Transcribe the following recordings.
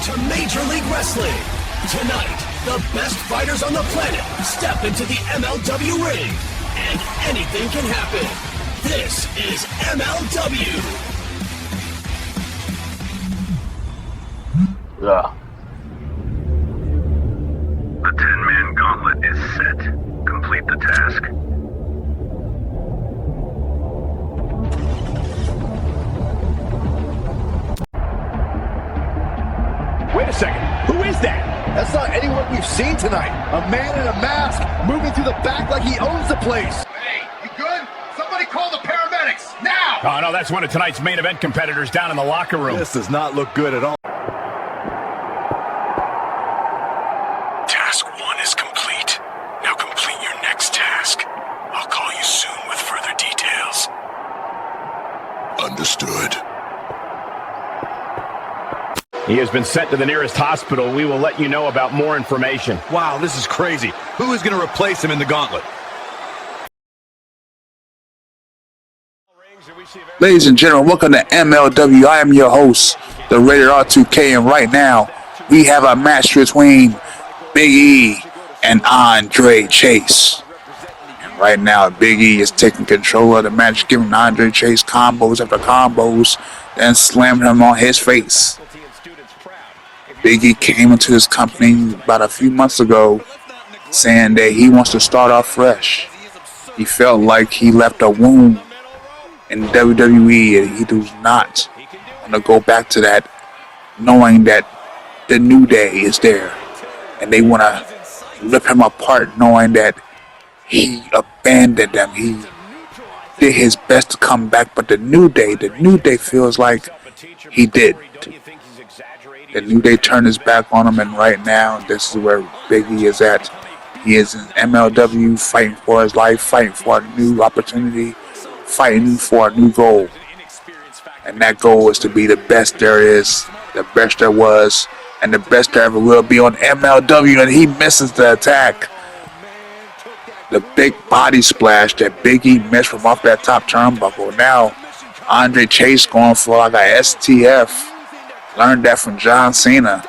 to Major League Wrestling. Tonight, the best fighters on the planet step into the MLW ring, and anything can happen. This is MLW. Yeah. The 10-man gauntlet is set. Complete the task. Wait a second. Who is that? That's not anyone we've seen tonight. A man in a mask moving through the back like he owns the place. Hey, you good? Somebody call the paramedics, now! Oh, no, that's one of tonight's main event competitors down in the locker room. This does not look good at all. Task 1 is complete. Now complete your next task. I'll call you soon with further details. Understood. He has been sent to the nearest hospital. We will let you know about more information. Wow, this is crazy. Who is going to replace him in the gauntlet? Ladies and gentlemen, welcome to MLW. I am your host, the Rated R2K, and right now we have a match between Big E and Andre Chase. And right now, Big E is taking control of the match, giving Andre Chase combos after combos, then slamming him on his face. Big E came into this company about a few months ago saying that he wants to start off fresh. He felt like he left a wound in WWE and he does not want to go back to that, knowing that the New Day is there. And they want to rip him apart, knowing that he abandoned them. He did his best to come back, but the New Day feels like he did. The New Day turned his back on him, and right now, this is where Big E is at. He is in MLW, fighting for his life, fighting for a new opportunity, fighting for a new goal. And that goal is to be the best there is, the best there was, and the best there ever will be on MLW, and he misses the attack. The big body splash that Big E missed from off that top turnbuckle. Now, Andre Chase going for like a STF. Learned that from John Cena.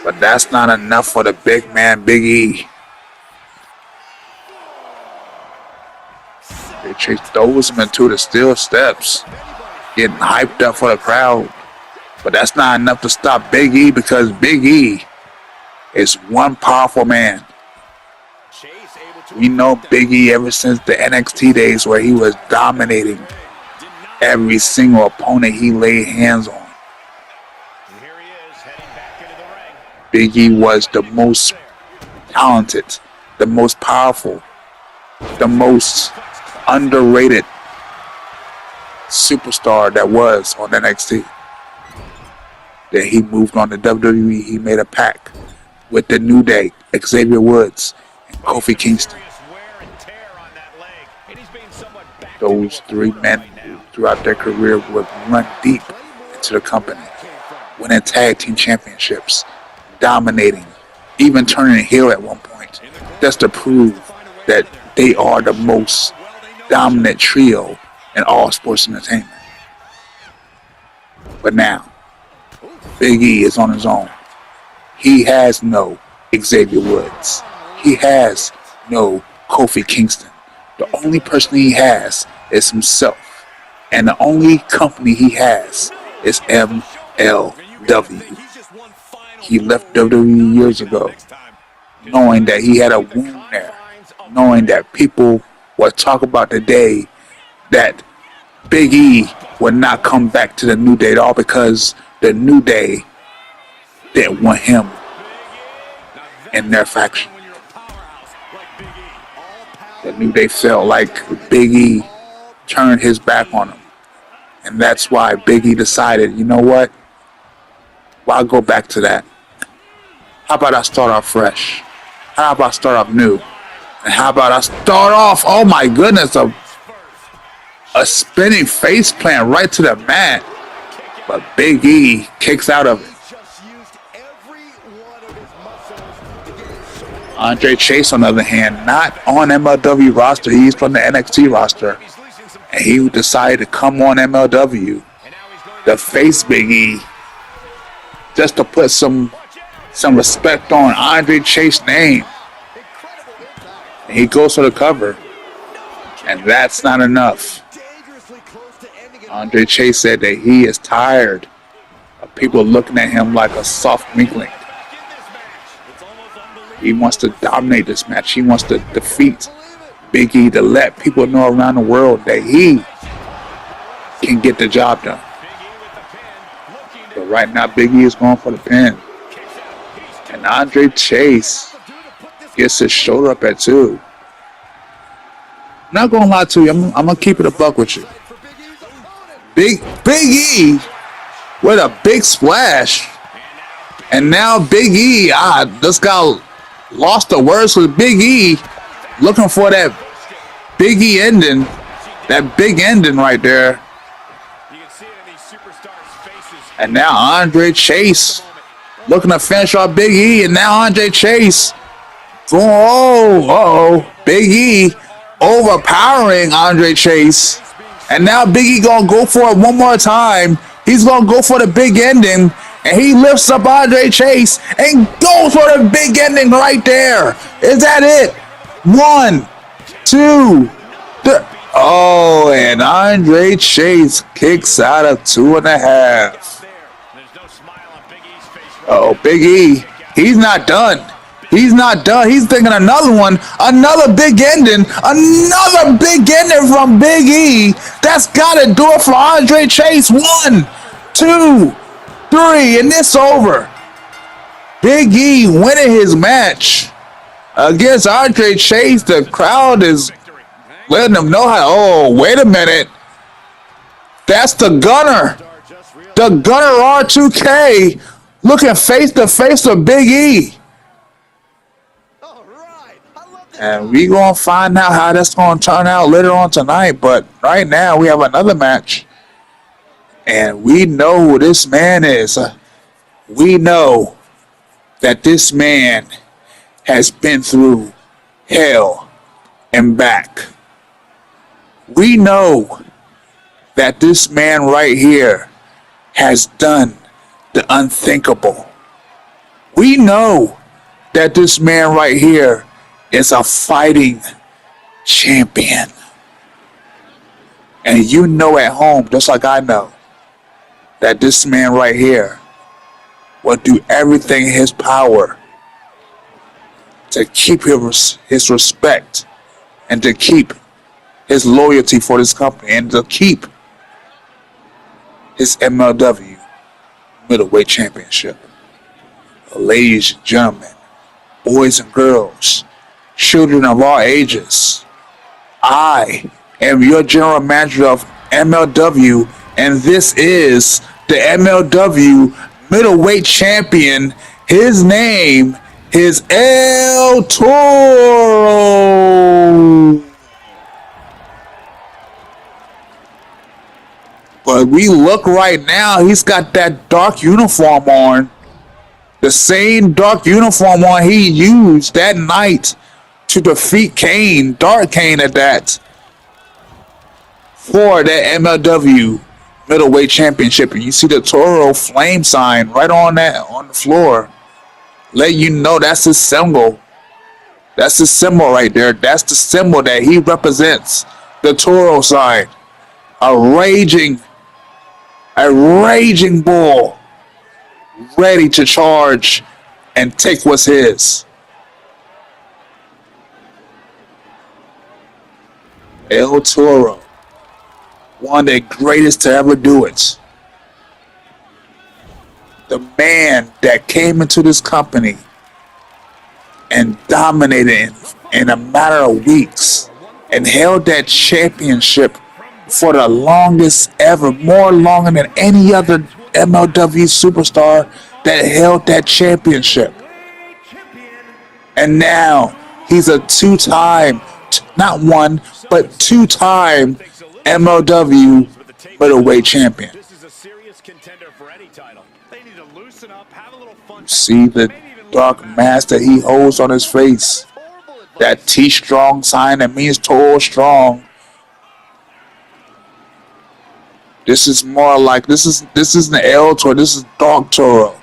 But that's not enough for the big man, Big E. Chase throws him into the steel steps, getting hyped up for the crowd. But that's not enough to stop Big E, because Big E is one powerful man. We know Big E ever since the NXT days, where he was dominating every single opponent he laid hands on. Big E was the most talented, the most powerful, the most underrated superstar that was on NXT. Then he moved on to WWE. He made a pact with the New Day, Xavier Woods, and Kofi Kingston. Those three men throughout their career would run deep into the company, winning tag team championships, dominating, even turning heel at one point, just to prove that they are the most dominant trio in all sports entertainment. But now, Big E is on his own. He has no Xavier Woods. He has no Kofi Kingston. The only person he has is himself. And the only company he has is MLW. He left WWE years ago, knowing that he had a wound there, knowing that people would talk about the day that Big E would not come back to the New Day at all, because the New Day didn't want him in their faction. The New Day felt like Big E turned his back on him. And that's why Big E decided, you know what? Why go back to that? How about I start off fresh? How about I start off new? And how about I start off, oh my goodness, a spinning face plant right to the mat. But Big E kicks out of it. Andre Chase, on the other hand, not on MLW roster. He's from the NXT roster. And he decided to come on MLW to face Big E, just to put some respect on Andre Chase's name. And he goes for the cover. And that's not enough. Andre Chase said that he is tired of people looking at him like a soft weakling. He wants to dominate this match. He wants to defeat Big E to let people know around the world that he can get the job done. But right now, Big E is going for the pin. And Andre Chase gets his shoulder up at 2. Not gonna lie to you, I'm gonna keep it a buck with you. Big E with a big splash. And now Big E, this guy lost the words with Big E looking for that Big E ending, that big ending right there. And now Andre Chase looking to finish off Big E, and now Andre Chase going, Big E overpowering Andre Chase. And now Big E gonna go for it one more time. He's gonna go for the big ending, and he lifts up Andre Chase and goes for the big ending right there. Is that it? 1, 2, 3. Oh, and Andre Chase kicks out of 2.5. Big E, he's not done. He's not done. He's thinking another one, another big ending from Big E. That's got to do it for Andre Chase. 1, 2, 3, and it's over. Big E winning his match against Andre Chase. The crowd is letting them know how. Oh, wait a minute. That's the Gunner. The Gunner R2K looking face to face with Big E. And we gonna find out how that's gonna turn out later on tonight. But right now we have another match, and we know who this man is. We know that this man has been through hell and back. We know that this man right here has done the unthinkable. We know that this man right here is a fighting champion. And you know at home, just like I know, that this man right here will do everything in his power to keep his respect and to keep his loyalty for this company and to keep his MLW middleweight championship. Ladies and gentlemen, boys and girls, children of all ages, I am your general manager of MLW, and this is the MLW middleweight champion. His name is El Tauro. But we look right now, he's got that dark uniform on. The same dark uniform on he used that night to defeat Kane, Dark Kane at that, for that MLW middleweight championship. And you see the Tauro flame sign right on the floor. Let you know that's his symbol. That's his symbol right there. That's the symbol that he represents. The Tauro sign. A raging bull, ready to charge and take what's his. El Tauro, one of the greatest to ever do it. The man that came into this company and dominated in a matter of weeks and held that championship for the longest ever, more longer than any other MLW superstar that held that championship. And now he's a two-time, not one, but two-time MLW middleweight champion. See the dark mask that he holds on his face. That T-strong sign that means Tauro strong. This is more like this is the El Tauro. This is Dark Tauro.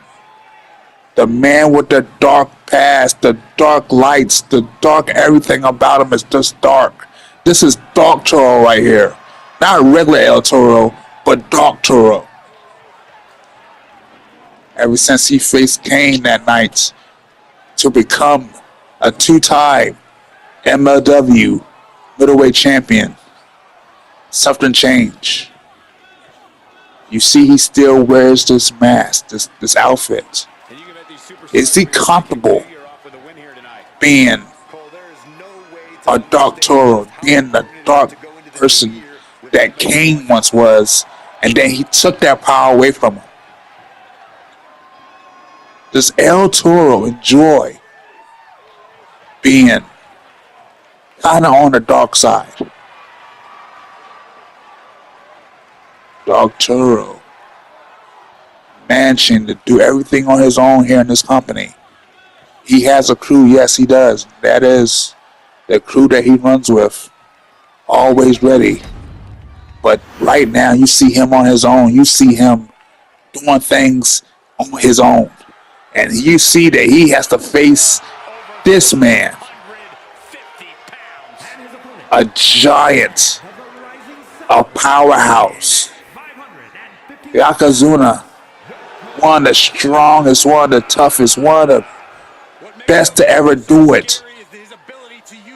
The man with the dark past, the dark lights, the dark everything about him is just dark. This is Dark Tauro right here. Not regular El Toro, but Dark Tauro. Ever since he faced Kane that night to become a two-time MLW middleweight champion, something changed. You see he still wears this mask, this outfit. Is he comfortable being a Dark Tauro, being the dark person that Kane once was, and then he took that power away from him? Does El Toro enjoy being kind of on the dark side? Dark Tauro managing to do everything on his own here in this company. He has a crew, yes he does. That is the crew that he runs with. Always ready. But right now you see him on his own. You see him doing things on his own. And you see that he has to face this man. A giant. A powerhouse. Yokozuna. One of the strongest, one of the toughest, one of the best to ever do it.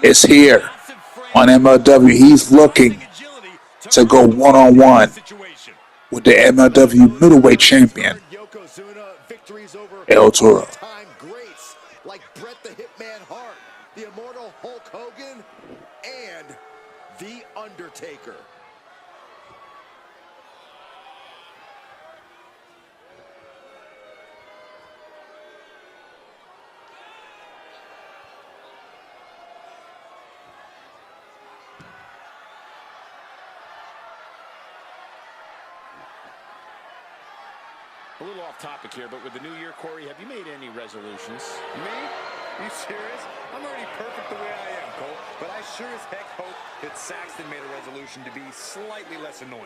Is here on MLW. He's looking to go one-on-one with the MLW middleweight champion, El Toro. Like Bret the Hitman Hart, the immortal Hulk Hogan, and The Undertaker. A little off topic here, but with the new year, Corey, have you made any resolutions? Me? You serious? I'm already perfect the way I am, Cole. But I sure as heck hope that Saxton made a resolution to be slightly less annoying.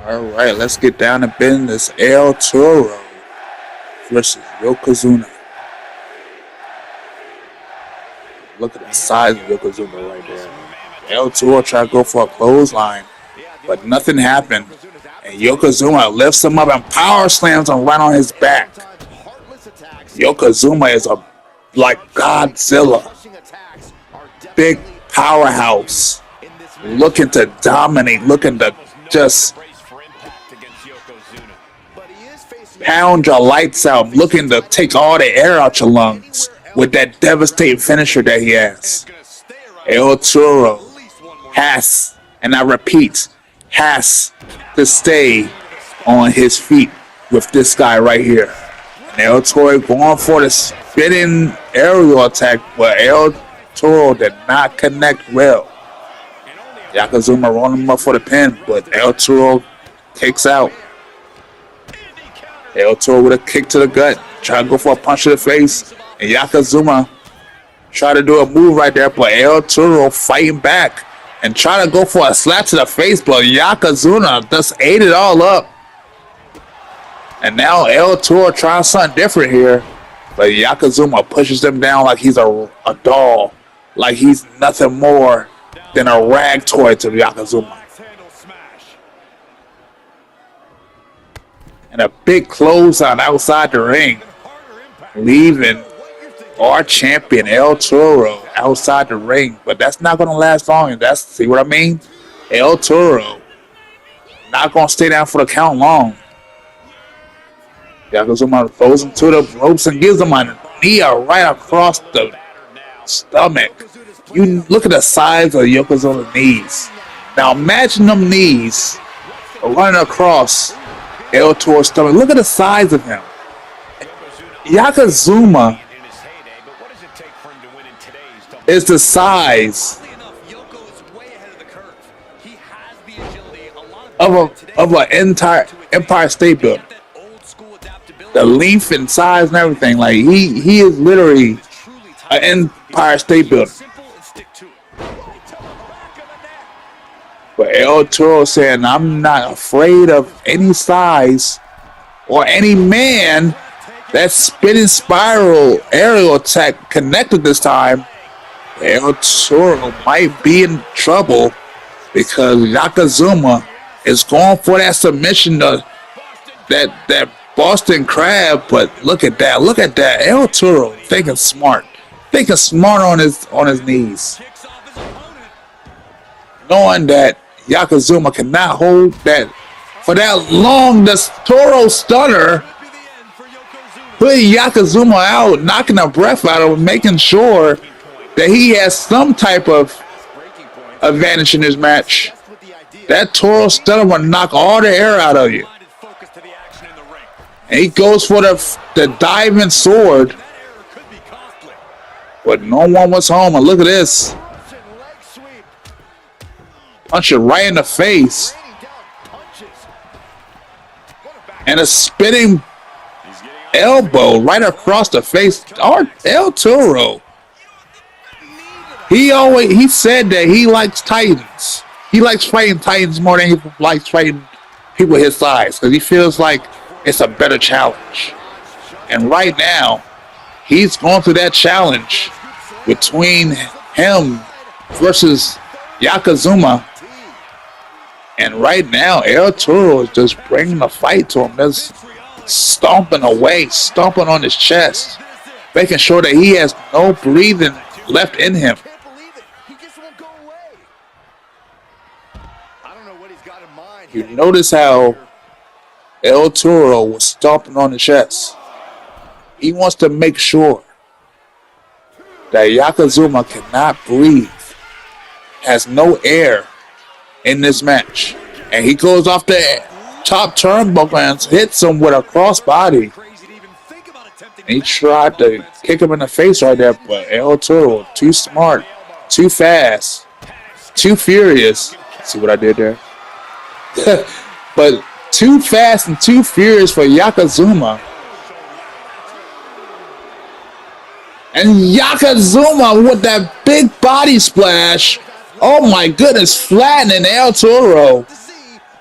All right, let's get down to business. El Toro versus Yokozuna. Look at the size of Yokozuna right there. El Toro tried to go for a clothesline, but nothing happened. And Yokozuna lifts him up and power slams him right on his back. Yokozuna is like Godzilla. Big powerhouse. Looking to dominate, looking to just pound your lights out, looking to take all the air out your lungs with that devastating finisher that he has. El Toro has, and I repeat, has to stay on his feet with this guy right here. And El Toro going for the spinning aerial attack, but El Toro did not connect well. Yokozuna rolling him up for the pin, but El Toro kicks out. El Toro with a kick to the gut, try to go for a punch to the face, and Yokozuna try to do a move right there, but El Toro fighting back and try to go for a slap to the face, but Yokozuna just ate it all up. And now El Toro trying something different here, but Yokozuna pushes him down like he's a doll, like he's nothing more than a rag toy to Yokozuna. And a big clothesline outside the ring, leaving our champion El Toro outside the ring. But that's not going to last long. And that's, see what I mean? El Toro not going to stay down for the count long. Yokozuna throws him to the ropes and gives him a knee right across the stomach. You look at the size of Yokozuna's knees. Now imagine them knees running across El Toro's stomach. Look at the size of him. Yokozuna is the size of an entire Empire State Building. the length and size and everything. Like he is literally an Empire State Building. But El Toro saying, I'm not afraid of any size or any man. That spinning spiral aerial attack connected this time. El Toro might be in trouble because Yokozuna is going for that submission, that Boston Crab. But look at that, El Toro thinking smart on his knees, knowing that Yokozuna cannot hold that for that long. This Toro stunner putting Yokozuna out, knocking the breath out of him, making sure that he has some type of advantage in this match. That Toro stunner will knock all the air out of you. And he goes for the diving sword. But no one was home. And look at this. Punch it right in the face. And a spinning elbow right across the face. El Toro. He said that he likes Titans. He likes fighting Titans more than he likes fighting people his size, because he feels like it's a better challenge. And right now, he's going through that challenge between him versus Yokozuna. And right now, El Toro is just bringing the fight to him. Just stomping away, stomping on his chest, making sure that he has no breathing left in him. You notice how El Toro was stomping on the chest. He wants to make sure that Yokozuna cannot breathe, has no air in this match. And he goes off the top turnbuckle and hits him with a crossbody. And he tried to kick him in the face right there, but El Toro, too smart, too fast, too furious. See what I did there? But too fast and too furious for Yokozuna. And Yokozuna with that big body splash. Oh my goodness, flattening El Toro.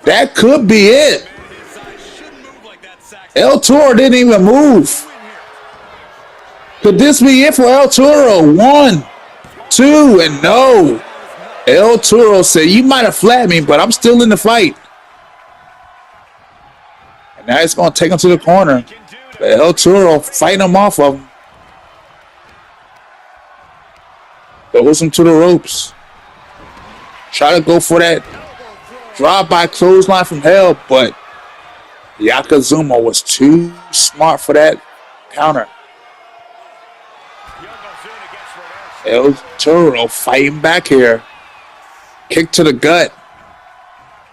That could be it. El Toro didn't even move. Could this be it for El Toro? 1, 2, and no. El Toro said, you might have flattened me, but I'm still in the fight. And now he's going to take him to the corner. But El Toro fighting him off of him. Goes him to the ropes. Try to go for that drive-by clothesline from hell, but Yokozuna was too smart for that counter. El Toro fighting back here. Kick to the gut.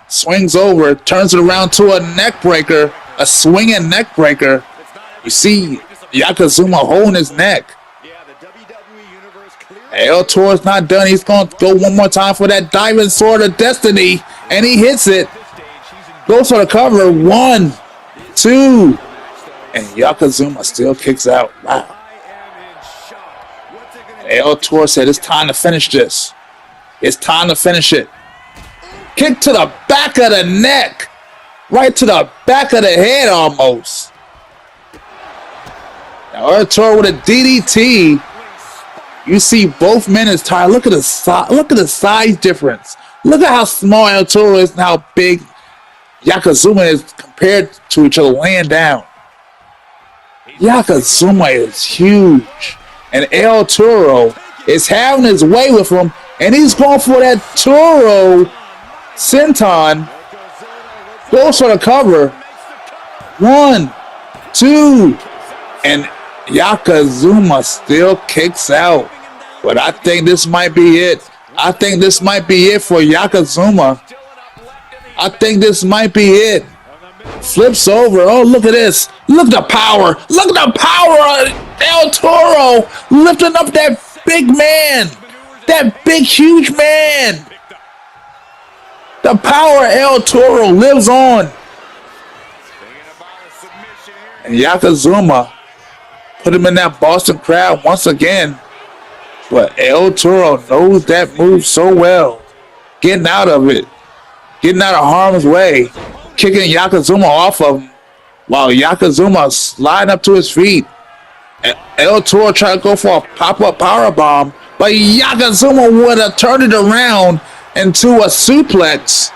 Swings over, turns it around to a neck breaker, a swinging neck breaker. You see Yokozuna holding his neck. El Toro's not done. He's going to go one more time for that diving sword of destiny, and he hits it. Goes for the cover. 1, 2, and Yokozuna still kicks out. Wow. El Toro said, it's time to finish this. It's time to finish it. Kick to the back of the neck. Right to the back of the head almost. Now El Toro with a DDT. You see both men is tired. Look at the size difference. Look at how small El Toro is and how big Yokozuna is compared to each other laying down. Yokozuna is huge. And El Toro is having his way with him. And he's going for that Toro senton. Goes for the cover. 1, 2. And Yokozuna still kicks out. But I think this might be it. I think this might be it for Yokozuna. I think this might be it. Flips over. Oh, look at this. Look at the power. Look at the power of El Toro lifting up that big man. That big, huge man. The power of El Toro lives on. And Yokozuna put him in that Boston crowd once again. But El Toro knows that move so well. Getting out of it. Getting out of harm's way. Kicking Yokozuna off of him. While Yokozuna sliding up to his feet. El Toro tried to go for a pop-up powerbomb. But Yokozuna would have turned it around into a suplex.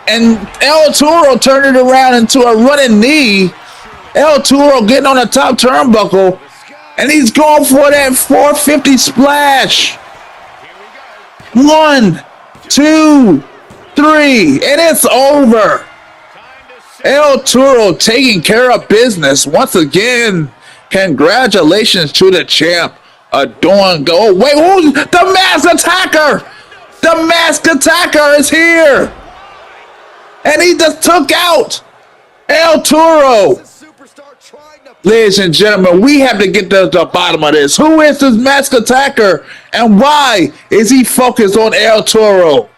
And El Toro turned it around into a running knee. El Toro getting on the top turnbuckle. And he's going for that 450 splash. 1, 2, 3. And it's over. El Toro taking care of business once again. Congratulations to the champ. Wait, who's the masked attacker? The masked attacker is here. And he just took out El Toro. Ladies and gentlemen, we have to get to the bottom of this. Who is this masked attacker? And why is he focused on El Toro?